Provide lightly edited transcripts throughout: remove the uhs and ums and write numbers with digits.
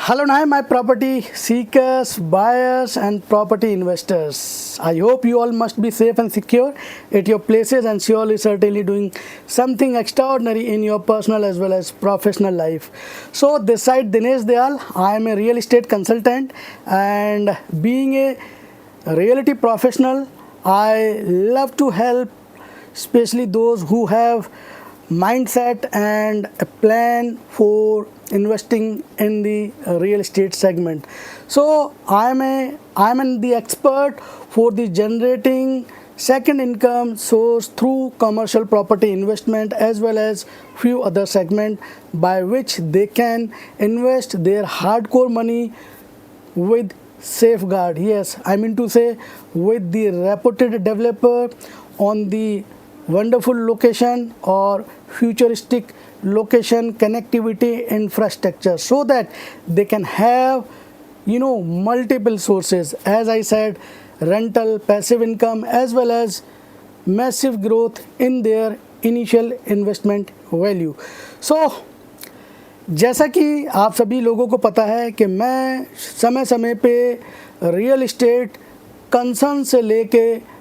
Hello, hi, my property seekers, buyers, and property investors. I hope you all must be safe and secure at your places and surely certainly doing something extraordinary in your personal as well as professional life. So, this side Dinesh Dayal, I am a real estate consultant, and being a realty professional, I love to help especially those who have mindset and a plan for investing in the real estate segment. So I'm the expert for the generating second income source through commercial property investment as well as few other segment by which they can invest their hardcore money with safeguard. Yes, I mean to say with the reputed developer on the wonderful location or futuristic location connectivity infrastructure, so that they can have multiple sources, as I said, rental passive income as well as massive growth in their initial investment value. So जैसा कि आप सभी लोगों को पता है कि मैं समय समय पे रियल इस्टेट कंसर्न से लेके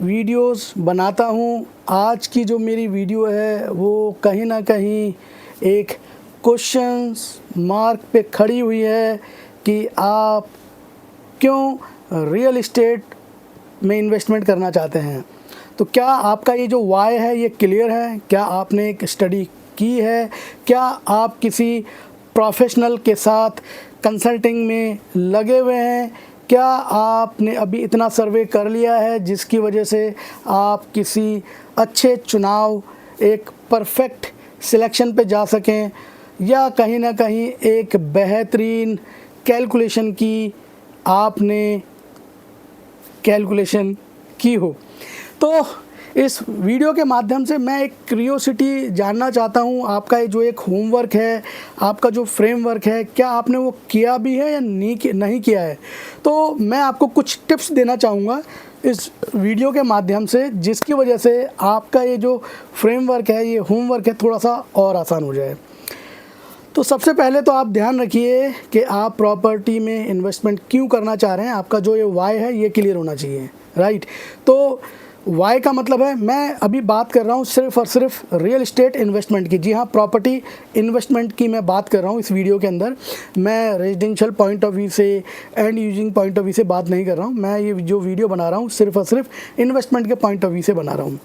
वीडियोस बनाता हूँ। आज की जो मेरी वीडियो है वो कहीं ना कहीं एक क्वेश्चंस मार्क पे खड़ी हुई है कि आप क्यों रियल इस्टेट में इन्वेस्टमेंट करना चाहते हैं। तो क्या आपका ये जो वाई है ये क्लियर है? क्या आपने एक स्टडी की है? क्या आप किसी प्रोफेशनल के साथ कंसल्टिंग में लगे हुए हैं? क्या आपने अभी इतना सर्वे कर लिया है जिसकी वजह से आप किसी अच्छे चुनाव, एक परफेक्ट सिलेक्शन पे जा सकें, या कहीं ना कहीं एक बेहतरीन कैलकुलेशन की आपने कैलकुलेशन की हो? तो इस वीडियो के माध्यम से मैं एक क्यूरियोसिटी जानना चाहता हूँ, आपका ये जो एक होमवर्क है, आपका जो फ्रेमवर्क है, क्या आपने वो किया भी है या नहीं किया है। तो मैं आपको कुछ टिप्स देना चाहूँगा इस वीडियो के माध्यम से, जिसकी वजह से आपका ये जो फ्रेमवर्क है, ये होमवर्क है, थोड़ा सा और आसान हो जाए। तो सबसे पहले तो आप ध्यान रखिए कि आप प्रॉपर्टी में इन्वेस्टमेंट क्यों करना चाह रहे हैं। आपका जो ये वाई है ये क्लियर होना चाहिए, राइट। तो वाई का मतलब है, मैं अभी बात कर रहा हूँ सिर्फ और सिर्फ रियल इस्टेट इन्वेस्टमेंट की। जी हाँ, प्रॉपर्टी इन्वेस्टमेंट की मैं बात कर रहा हूँ इस वीडियो के अंदर। मैं रेजिडेंशियल पॉइंट ऑफ व्यू से, and using point of view से बात नहीं कर रहा हूँ। मैं ये जो वीडियो बना रहा हूँ सिर्फ और सिर्फ इन्वेस्टमेंट के पॉइंट ऑफ व्यू से बना रहा हूँ।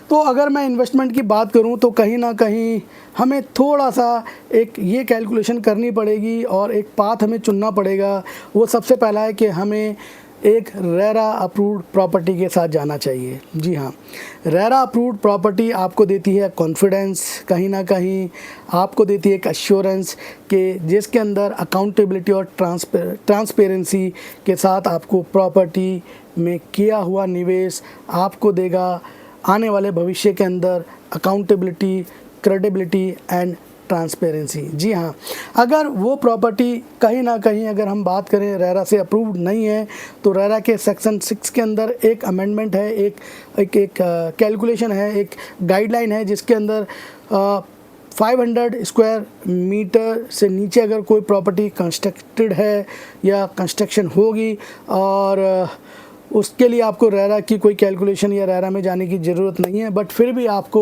तो अगर मैं इन्वेस्टमेंट की बात करूं तो कहीं ना कहीं हमें थोड़ा सा एक ये कैलकुलेशन करनी पड़ेगी और एक पाथ हमें चुनना पड़ेगा। वो सबसे पहला है कि हमें एक रेरा अप्रूव्ड प्रॉपर्टी के साथ जाना चाहिए। जी हाँ, रेरा अप्रूव्ड प्रॉपर्टी आपको देती है कॉन्फिडेंस, कहीं ना कहीं आपको देती है एक एश्योरेंस कि जिसके अंदर अकाउंटेबिलिटी और ट्रांसपेरेंसी के साथ आपको प्रॉपर्टी में किया हुआ निवेश आपको देगा आने वाले भविष्य के अंदर अकाउंटेबिलिटी, क्रेडिबिलिटी एंड ट्रांसपेरेंसी। जी हाँ, अगर वो प्रॉपर्टी कहीं ना कहीं, अगर हम बात करें रेरा से अप्रूव्ड नहीं है, तो रेरा के सेक्शन 6 के अंदर एक अमेंडमेंट है, एक कैलकुलेशन है, एक गाइडलाइन है, जिसके अंदर 500 स्क्वायर मीटर से नीचे अगर कोई प्रॉपर्टी कंस्ट्रक्टेड है या कंस्ट्रक्शन होगी, और उसके लिए आपको रेरा की कोई कैलकुलेशन या रेरा में जाने की ज़रूरत नहीं है। बट फिर भी आपको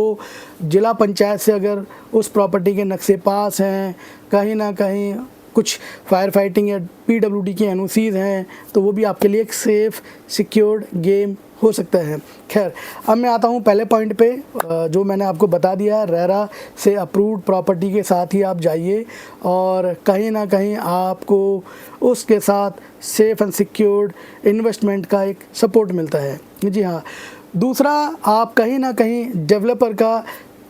जिला पंचायत से अगर उस प्रॉपर्टी के नक्शे पास हैं, कहीं ना कहीं कुछ फायर फाइटिंग या पीडब्ल्यूडी की एनओसीज़ हैं, तो वो भी आपके लिए एक सेफ़ सिक्योर्ड गेम हो सकता है। खैर, अब मैं आता हूँ पहले पॉइंट पे, जो मैंने आपको बता दिया, रेरा से अप्रूव्ड प्रॉपर्टी के साथ ही आप जाइए और कहीं ना कहीं आपको उसके साथ सेफ़ एंड सिक्योर्ड इन्वेस्टमेंट का एक सपोर्ट मिलता है। जी हाँ, दूसरा, आप कहीं ना कहीं डेवलपर का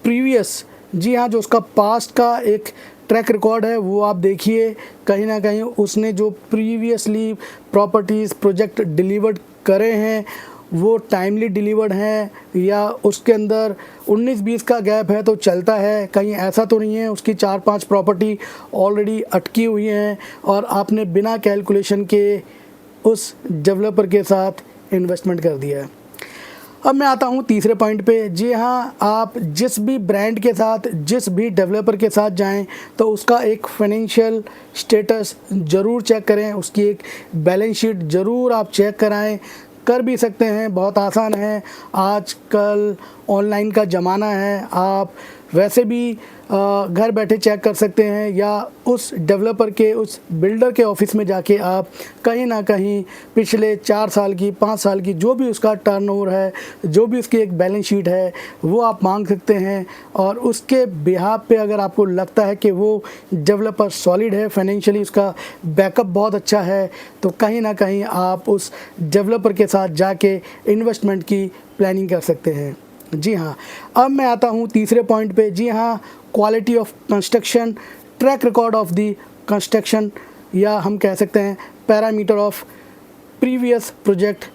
प्रीवियस, जी हाँ, जो उसका पास्ट का एक ट्रैक रिकॉर्ड है वो आप देखिए। कहीं ना कहीं उसने जो प्रीवियसली प्रॉपर्टीज़ प्रोजेक्ट डिलीवर्ड करे हैं वो टाइमली डिलीवर्ड हैं, या उसके अंदर 19-20 का गैप है तो चलता है। कहीं ऐसा तो नहीं है उसकी 4-5 प्रॉपर्टी ऑलरेडी अटकी हुई हैं और आपने बिना कैलकुलेशन के उस डेवलपर के साथ इन्वेस्टमेंट कर दिया है। अब मैं आता हूँ तीसरे पॉइंट पे। जी हाँ, आप जिस भी ब्रांड के साथ, जिस भी डेवलपर के साथ जाएं तो उसका एक फाइनेंशियल स्टेटस ज़रूर चेक करें, उसकी एक बैलेंस शीट ज़रूर आप चेक कराएं। कर भी सकते हैं, बहुत आसान है, आजकल ऑनलाइन का ज़माना है। आप वैसे भी घर बैठे चेक कर सकते हैं, या उस डेवलपर के, उस बिल्डर के ऑफिस में जाके आप कहीं ना कहीं पिछले 4 साल की, 5 साल की जो भी उसका टर्नओवर है, जो भी उसकी एक बैलेंस शीट है, वो आप मांग सकते हैं। और उसके बिहाफ पे अगर आपको लगता है कि वो डेवलपर सॉलिड है, फाइनेंशियली उसका बैकअप बहुत अच्छा है, तो कहीं ना कहीं आप उस डेवलपर के साथ जाके इन्वेस्टमेंट की प्लानिंग कर सकते हैं। जी हाँ, अब मैं आता हूँ तीसरे पॉइंट पे। जी हाँ, quality of construction, track record of the construction, या हम कह सकते हैं parameter of previous project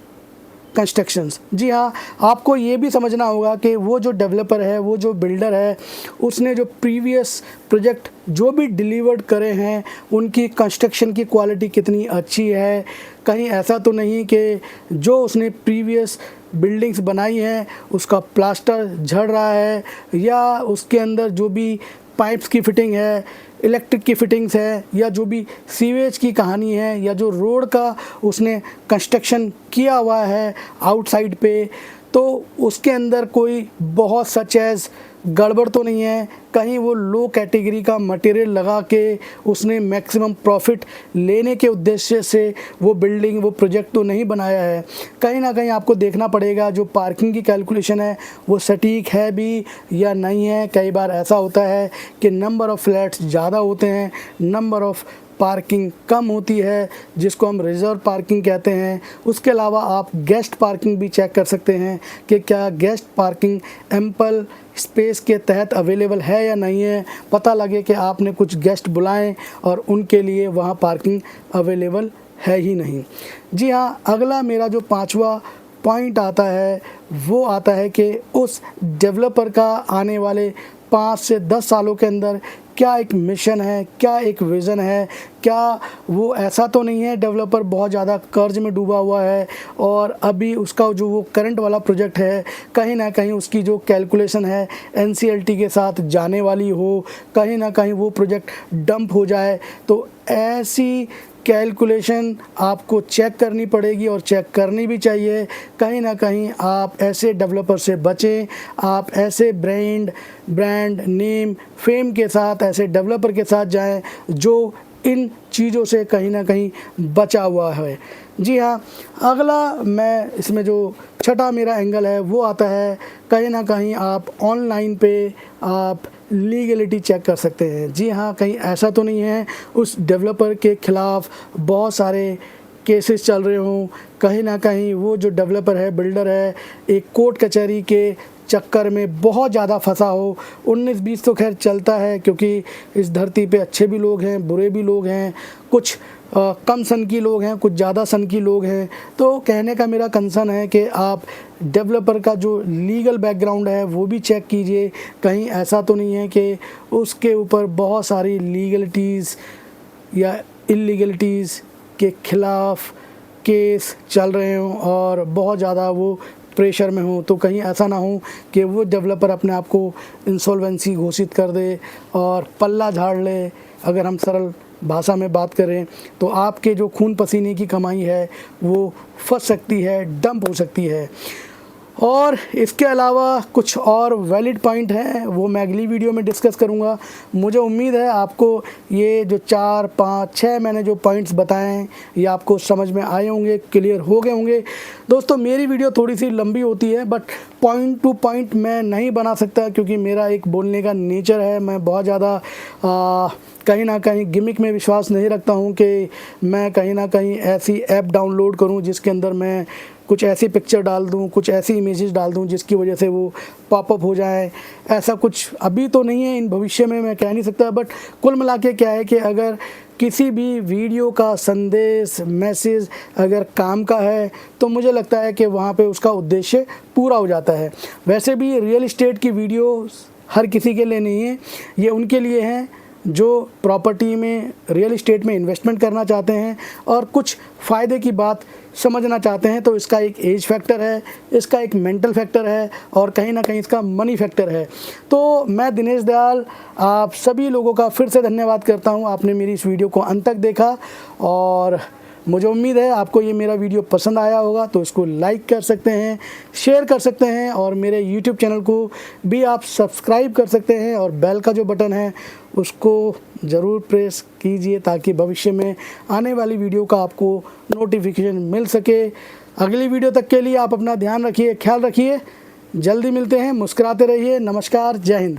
constructions. जी हाँ, आपको ये भी समझना होगा कि वो जो डेवलपर है, वो जो बिल्डर है, उसने जो प्रीवियस प्रोजेक्ट जो भी डिलीवर्ड करे हैं, उनकी कंस्ट्रक्शन की क्वालिटी कितनी अच्छी है। कहीं ऐसा तो नहीं कि जो उसने प्रीवियस बिल्डिंग्स बनाई हैं उसका प्लास्टर झड़ रहा है, या उसके अंदर जो भी पाइप्स की फिटिंग है, इलेक्ट्रिक की फिटिंग्स है, या जो भी सीवेज की कहानी है, या जो रोड का उसने कंस्ट्रक्शन किया हुआ है आउटसाइड पे, तो उसके अंदर कोई बहुत सच एज गड़बड़ तो नहीं है। कहीं वो लो कैटेगरी का मटेरियल लगा के उसने मैक्सिमम प्रॉफिट लेने के उद्देश्य से वो बिल्डिंग, वो प्रोजेक्ट तो नहीं बनाया है। कहीं ना कहीं आपको देखना पड़ेगा जो पार्किंग की कैलकुलेशन है वो सटीक है भी या नहीं है। कई बार ऐसा होता है कि नंबर ऑफ़ फ्लैट्स ज़्यादा होते हैं, नंबर ऑफ़ पार्किंग कम होती है, जिसको हम रिज़र्व पार्किंग कहते हैं। उसके अलावा आप गेस्ट पार्किंग भी चेक कर सकते हैं कि क्या गेस्ट पार्किंग एम्पल स्पेस के तहत अवेलेबल है या नहीं है। पता लगे कि आपने कुछ गेस्ट बुलाएं और उनके लिए वहाँ पार्किंग अवेलेबल है ही नहीं। जी हाँ, अगला मेरा जो 5वां पॉइंट आता है वो आता है कि उस डेवलपर का आने वाले 5 से 10 सालों के अंदर क्या एक मिशन है, क्या एक विज़न है। क्या वो ऐसा तो नहीं है डेवलपर बहुत ज़्यादा कर्ज में डूबा हुआ है और अभी उसका जो वो करंट वाला प्रोजेक्ट है कहीं ना कहीं उसकी जो कैलकुलेशन है NCLT के साथ जाने वाली हो, कहीं ना कहीं वो प्रोजेक्ट डंप हो जाए। तो ऐसी कैलकुलेशन आपको चेक करनी पड़ेगी और चेक करनी भी चाहिए। कहीं ना कहीं आप ऐसे डेवलपर से बचें, आप ऐसे ब्रांड नेम फेम के साथ, ऐसे डेवलपर के साथ जाएं जो इन चीज़ों से कहीं ना कहीं बचा हुआ है। जी हाँ, अगला मैं इसमें जो छठा मेरा एंगल है वो आता है, कहीं ना कहीं आप ऑनलाइन पे आप लीगलिटी चेक कर सकते हैं। जी हाँ, कहीं ऐसा तो नहीं है उस डेवलपर के ख़िलाफ़ बहुत सारे केसेस चल रहे हों, कहीं ना कहीं वो जो डेवलपर है, बिल्डर है, एक कोर्ट कचहरी के चक्कर में बहुत ज़्यादा फंसा हो। 19-20 तो खैर चलता है क्योंकि इस धरती पे अच्छे भी लोग हैं, बुरे भी लोग हैं, कुछ कम सन की लोग हैं, कुछ ज़्यादा सन की लोग हैं। तो कहने का मेरा कंसर्न है कि आप डेवलपर का जो लीगल बैकग्राउंड है वो भी चेक कीजिए। कहीं ऐसा तो नहीं है कि उसके ऊपर बहुत सारी लीगलिटीज़ या इलीगलिटीज़ के ख़िलाफ़ केस चल रहे हों और बहुत ज़्यादा वो प्रेशर में हो। तो कहीं ऐसा ना हो कि वो डेवलपर अपने आप को इंसॉल्वेंसी घोषित कर दे और पल्ला झाड़ ले। अगर हम सरल भाषा में बात करें तो आपके जो खून पसीने की कमाई है वो फंस सकती है, डंप हो सकती है। और इसके अलावा कुछ और वैलिड पॉइंट हैं वो मैं अगली वीडियो में डिस्कस करूंगा। मुझे उम्मीद है आपको ये जो 4, 5, 6 मैंने जो पॉइंट्स बताए हैं ये आपको समझ में आए होंगे, क्लियर हो गए होंगे। दोस्तों, मेरी वीडियो थोड़ी सी लंबी होती है बट पॉइंट टू पॉइंट मैं नहीं बना सकता क्योंकि मेरा एक बोलने का नेचर है। मैं बहुत ज़्यादा कहीं ना कहीं गिमिक में विश्वास नहीं रखता हूँ कि मैं कहीं ना कहीं ऐसी ऐप डाउनलोड करूँ जिसके अंदर मैं कुछ ऐसी पिक्चर डाल दूँ, कुछ ऐसी इमेजेस डाल दूँ जिसकी वजह से वो पॉपअप हो जाए। ऐसा कुछ अभी तो नहीं है, इन भविष्य में मैं कह नहीं सकता। बट कुल मिला के क्या है कि अगर किसी भी वीडियो का संदेश, मैसेज अगर काम का है तो मुझे लगता है कि वहाँ पे उसका उद्देश्य पूरा हो जाता है। वैसे भी रियल इस्टेट की वीडियो हर किसी के लिए नहीं है, ये उनके लिए हैं जो प्रॉपर्टी में, रियल इस्टेट में इन्वेस्टमेंट करना चाहते हैं और कुछ फ़ायदे की बात समझना चाहते हैं, तो इसका एक एज फैक्टर है, इसका एक मेंटल फैक्टर है और कहीं ना कहीं इसका मनी फैक्टर है। तो मैं दिनेश दयाल आप सभी लोगों का फिर से धन्यवाद करता हूं, आपने मेरी इस वीडियो को अंत तक देखा और मुझे उम्मीद है आपको ये मेरा वीडियो पसंद आया होगा। तो इसको लाइक कर सकते हैं, शेयर कर सकते हैं और मेरे यूट्यूब चैनल को भी आप सब्सक्राइब कर सकते हैं और बेल का जो बटन है उसको ज़रूर प्रेस कीजिए ताकि भविष्य में आने वाली वीडियो का आपको नोटिफिकेशन मिल सके। अगली वीडियो तक के लिए आप अपना ध्यान रखिए, ख्याल रखिए। जल्दी मिलते हैं, मुस्कुराते रहिए। नमस्कार, जय हिंद।